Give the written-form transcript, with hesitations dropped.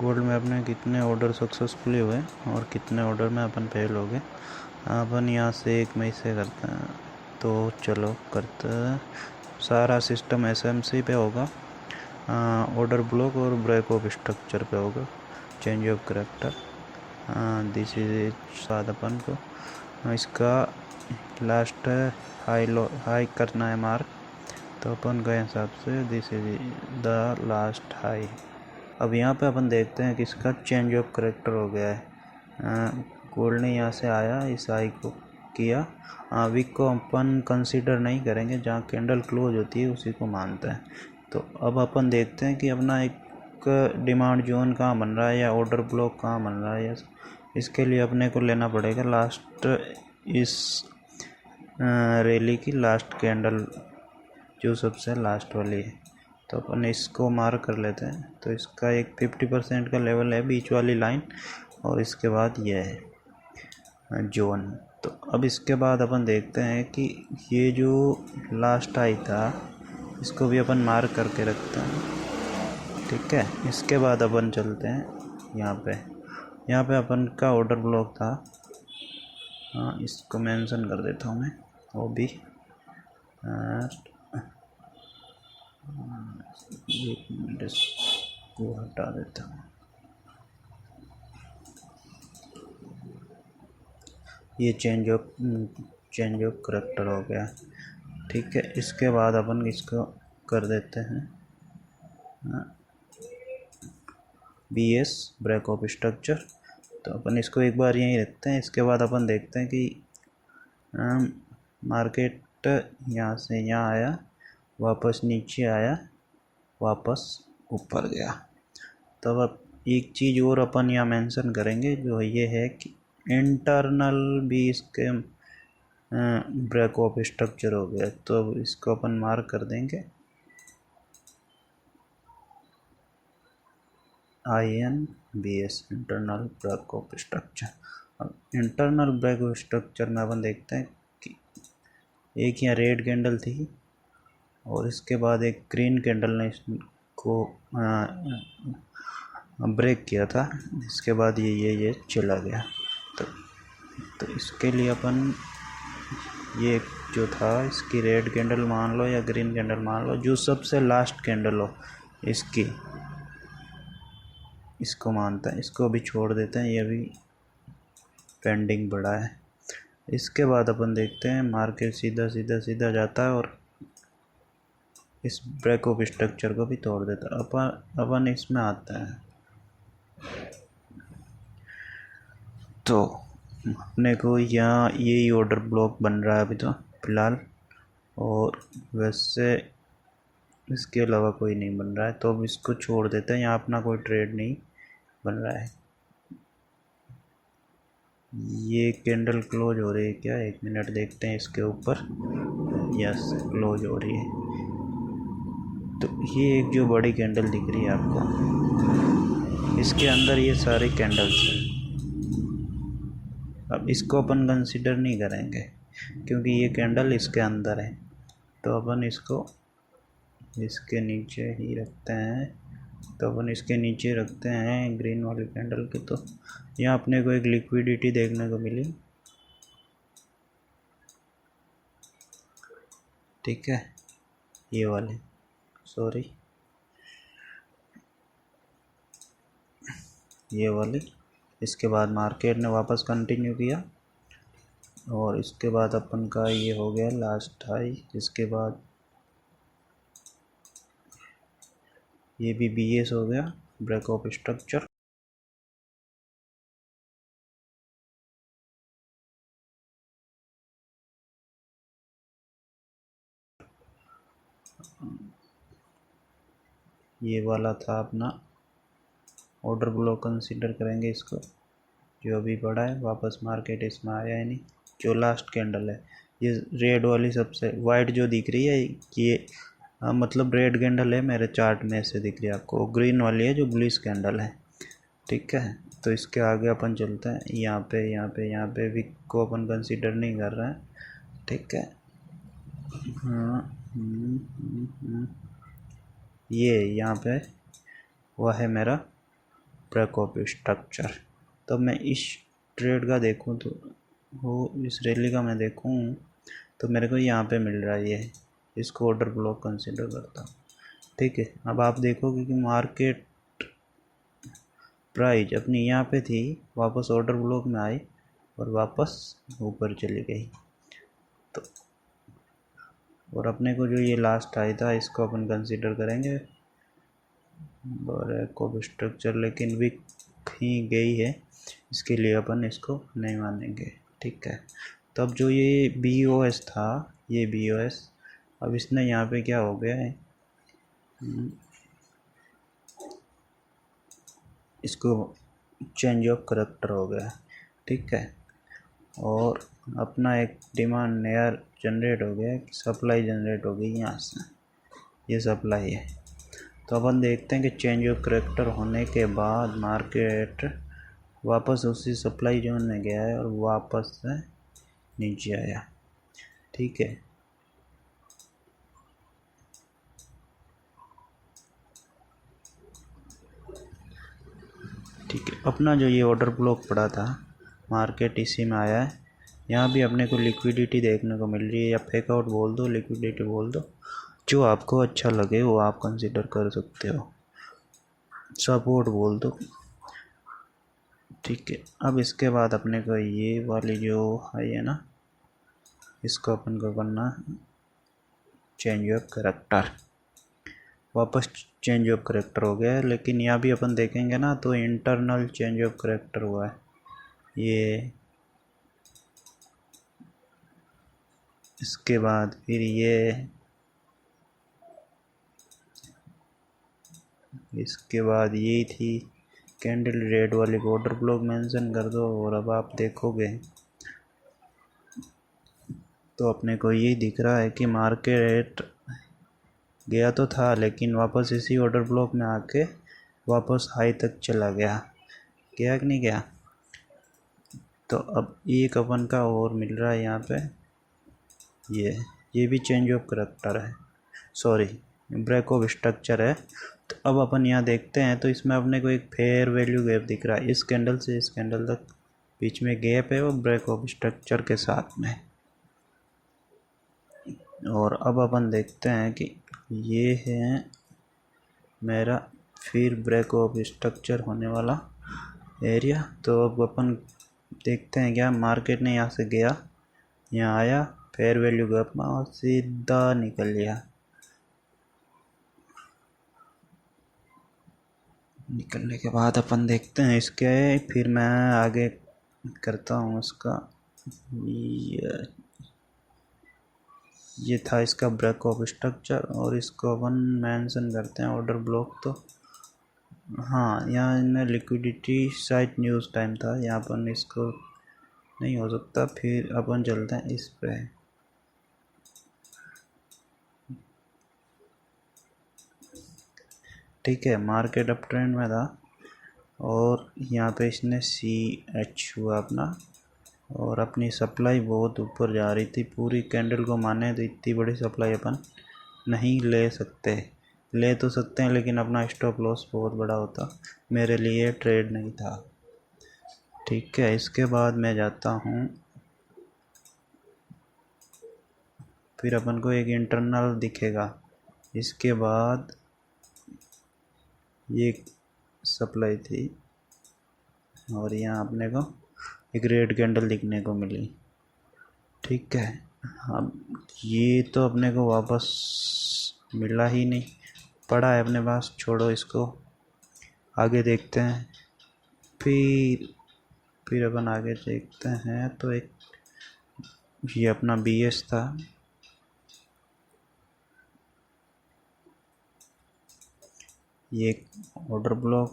Gold में अपने कितने ऑर्डर सक्सेसफुली हुए और कितने ऑर्डर में अपन फेल हो गए। अपन यहाँ से 1 मई से करते हैं, तो चलो करते हैं। सारा सिस्टम एसएमसी पे होगा, ऑर्डर ब्लॉक और ब्रेक ऑफ स्ट्रक्चर पे होगा, change of character. This is साथ अपन को इसका लास्ट हाई करना है मार्क, तो अपन के हिसाब से this is the last high. अब यहाँ पे अपन देखते हैं कि इसका चेंज ऑफ करेक्टर हो गया है। गोल्ड ने यहाँ से आया, इस आई को किया। वीक को अपन कंसीडर नहीं करेंगे, जहाँ कैंडल क्लोज होती है उसी को मानते हैं। तो अब अपन देखते हैं कि अपना एक डिमांड जोन कहाँ बन रहा है या ऑर्डर ब्लॉक कहाँ बन रहा है। इसके लिए अपने को लेना पड़ेगा लास्ट, इस रैली की लास्ट कैंडल जो सबसे लास्ट वाली है, तो अपन इसको मार्क कर लेते हैं। तो इसका एक 50% का लेवल है बीच वाली लाइन, और इसके बाद ये है जोन। तो अब इसके बाद अपन देखते हैं कि ये जो लास्ट आई था इसको भी अपन मार्क करके रखते हैं, ठीक है। इसके बाद अपन चलते हैं यहाँ पे अपन का ऑर्डर ब्लॉक था। इसको मेंशन कर देता हूँ मैं, वो भी 1 मिनट इसको हटा देता हूँ। ये चेंज ऑफ करेक्टर हो गया, ठीक है। इसके बाद अपन इसको कर देते हैं BS ब्रेक ऑफ स्ट्रक्चर। तो अपन इसको एक बार यहीं रखते हैं। इसके बाद अपन देखते हैं कि मार्केट यहाँ से यहाँ आया, वापस नीचे आया, वापस ऊपर गया। तब अब एक चीज़ और अपन यहाँ मेंशन करेंगे, जो ये है कि इंटरनल भी इसके ब्रेक ऑफ स्ट्रक्चर हो गया। तो अब इसको अपन मार्क कर देंगे INBS, internal break of structure. अब इंटरनल ब्रेक ऑफ स्ट्रक्चर में अपन देखते हैं कि एक यहाँ रेड कैंडल थी और इसके बाद एक ग्रीन कैंडल ने इसको ब्रेक किया था। इसके बाद ये चला गया। तो इसके लिए अपन ये जो था इसकी रेड कैंडल मान लो या ग्रीन कैंडल मान लो, जो सबसे लास्ट कैंडल हो इसकी, इसको मानते हैं। इसको भी छोड़ देते हैं, ये भी पेंडिंग पड़ा है। इसके बाद अपन देखते हैं मार्केट सीधा जाता है और इस ब्रेक ऑफ स्ट्रक्चर को भी तोड़ देता है। अपन इसमें आते हैं, तो अपने को यहाँ यही ऑर्डर ब्लॉक बन रहा है अभी तो फिलहाल, और वैसे इसके अलावा कोई नहीं बन रहा है। तो अब इसको छोड़ देते हैं, यहाँ अपना कोई ट्रेड नहीं बन रहा है। ये कैंडल क्लोज हो रही है क्या? 1 मिनट देखते हैं इसके ऊपर। यस, क्लोज हो रही है। तो ये एक जो बड़ी कैंडल दिख रही है आपको, इसके अंदर ये सारे कैंडल्स हैं। अब इसको अपन कंसीडर नहीं करेंगे क्योंकि ये कैंडल इसके अंदर है, तो अपन इसको इसके नीचे ही रखते हैं। तो अपन इसके नीचे रखते हैं ग्रीन वाली कैंडल के। तो यहाँ अपने को एक लिक्विडिटी देखने को मिली, ठीक है, ये वाली, सॉरी ये वाली। इसके बाद मार्केट ने वापस कंटिन्यू किया और इसके बाद अपन का ये हो गया लास्ट हाई। इसके बाद ये भी BS हो गया, ब्रेक ऑफ स्ट्रक्चर। ये वाला था अपना ऑर्डर ब्लॉक, कंसीडर करेंगे इसको। जो अभी पड़ा है, वापस मार्केट इसमें आया है नहीं। जो लास्ट कैंडल है ये रेड वाली, सबसे वाइट जो दिख रही है ये मतलब रेड कैंडल है मेरे चार्ट में, ऐसे दिख रही है आपको। ग्रीन वाली है जो ब्लूइश कैंडल है, ठीक है। तो इसके आगे अपन चलते हैं। यहाँ पे विक को अपन कंसीडर नहीं कर रहे हैं, ठीक है। ये यहाँ पे वह है मेरा ब्रेक ऑफ स्ट्रक्चर। तो मैं इस ट्रेड का देखूं तो इस रैली का मैं देखूं तो मेरे को यहाँ पे मिल रहा है ये, इसको ऑर्डर ब्लॉक कंसिडर करता हूँ। ठीक है, अब आप देखोगे कि मार्केट प्राइस अपनी यहाँ पे थी, वापस ऑर्डर ब्लॉक में आई और वापस ऊपर चली गई। तो और अपने को जो ये लास्ट आया था इसको अपन कंसीडर करेंगे ब्रेक ऑफ स्ट्रक्चर, लेकिन वीक ही गई है, इसके लिए अपन इसको नहीं मानेंगे। ठीक है, तब जो ये BOS था, ये BOS अब इसने यहाँ पे क्या हो गया है, इसको चेंज ऑफ करेक्टर हो गया। ठीक है, और अपना एक डिमांड नया जनरेट हो गया, सप्लाई जनरेट हो गई यहाँ से, ये सप्लाई है। तो अपन देखते हैं कि चेंज ऑफ करेक्टर होने के बाद मार्केट वापस उसी सप्लाई जोन में गया है और वापस से नीचे आया। ठीक है, ठीक है, अपना जो ये ऑर्डर ब्लॉक पड़ा था मार्केट इसी में आया है। यहाँ भी अपने को लिक्विडिटी देखने को मिल रही है, या फेक आउट बोल दो, लिक्विडिटी बोल दो, जो आपको अच्छा लगे वो आप कंसीडर कर सकते हो, सपोर्ट बोल दो। ठीक है, अब इसके बाद अपने को ये वाली जो है ना, इसको अपन को करना चेंज ऑफ करेक्टर, वापस चेंज ऑफ करेक्टर हो गया है। लेकिन यहाँ भी अपन देखेंगे ना तो इंटरनल चेंज ऑफ करेक्टर हुआ है ये, इसके बाद फिर ये, इसके बाद यही थी कैंडल रेड वाली ऑर्डर ब्लॉक मेंशन कर दो। और अब आप देखोगे तो अपने को ये दिख रहा है कि मार्केट गया तो था लेकिन वापस इसी ऑर्डर ब्लॉक में आके वापस हाई तक चला गया, गया कि नहीं गया। तो अब एक अपन का और मिल रहा है यहाँ पे, ये भी चेंज ऑफ करेक्टर है, सॉरी ब्रेक ऑफ स्ट्रक्चर है। तो अब अपन यहाँ देखते हैं तो इसमें अपने को एक फेयर वैल्यू गैप दिख रहा है, इस कैंडल से इस कैंडल तक बीच में गैप है वो ब्रेक ऑफ स्ट्रक्चर के साथ में। और अब अपन देखते हैं कि ये है मेरा फिर ब्रेक ऑफ स्ट्रक्चर होने वाला एरिया। तो अब अपन देखते हैं क्या, मार्केट ने यहाँ से गया, यहाँ आया फेयर वैल्यू गैप में और सीधा निकल गया। निकलने के बाद अपन देखते हैं इसके, फिर मैं आगे करता हूँ इसका। ये था इसका ब्रेक ऑफ स्ट्रक्चर और इसको अपन मेंशन करते हैं ऑर्डर ब्लॉक। तो हाँ, यहाँ इनमें लिक्विडिटी साइट न्यूज़ टाइम था, यहाँ अपन इसको नहीं हो सकता। फिर अपन चलते हैं इस पे, ठीक है, मार्केट अप ट्रेंड में था और यहाँ पे इसने CH हुआ अपना, और अपनी सप्लाई बहुत ऊपर जा रही थी। पूरी कैंडल को माने तो इतनी बड़ी सप्लाई अपन नहीं ले सकते, ले तो सकते हैं लेकिन अपना स्टॉप लॉस बहुत बड़ा होता, मेरे लिए ट्रेड नहीं था। ठीक है, इसके बाद मैं जाता हूँ, फिर अपन को एक इंटरनल दिखेगा, इसके बाद ये सप्लाई थी और यहाँ अपने को एक रेड कैंडल दिखने को मिली। ठीक है, अब ये तो अपने को वापस मिला ही नहीं, पड़ा है अपने पास, छोड़ो इसको, आगे देखते हैं। फिर अपन आगे देखते हैं तो एक ये अपना BS था, ये ऑर्डर ब्लॉक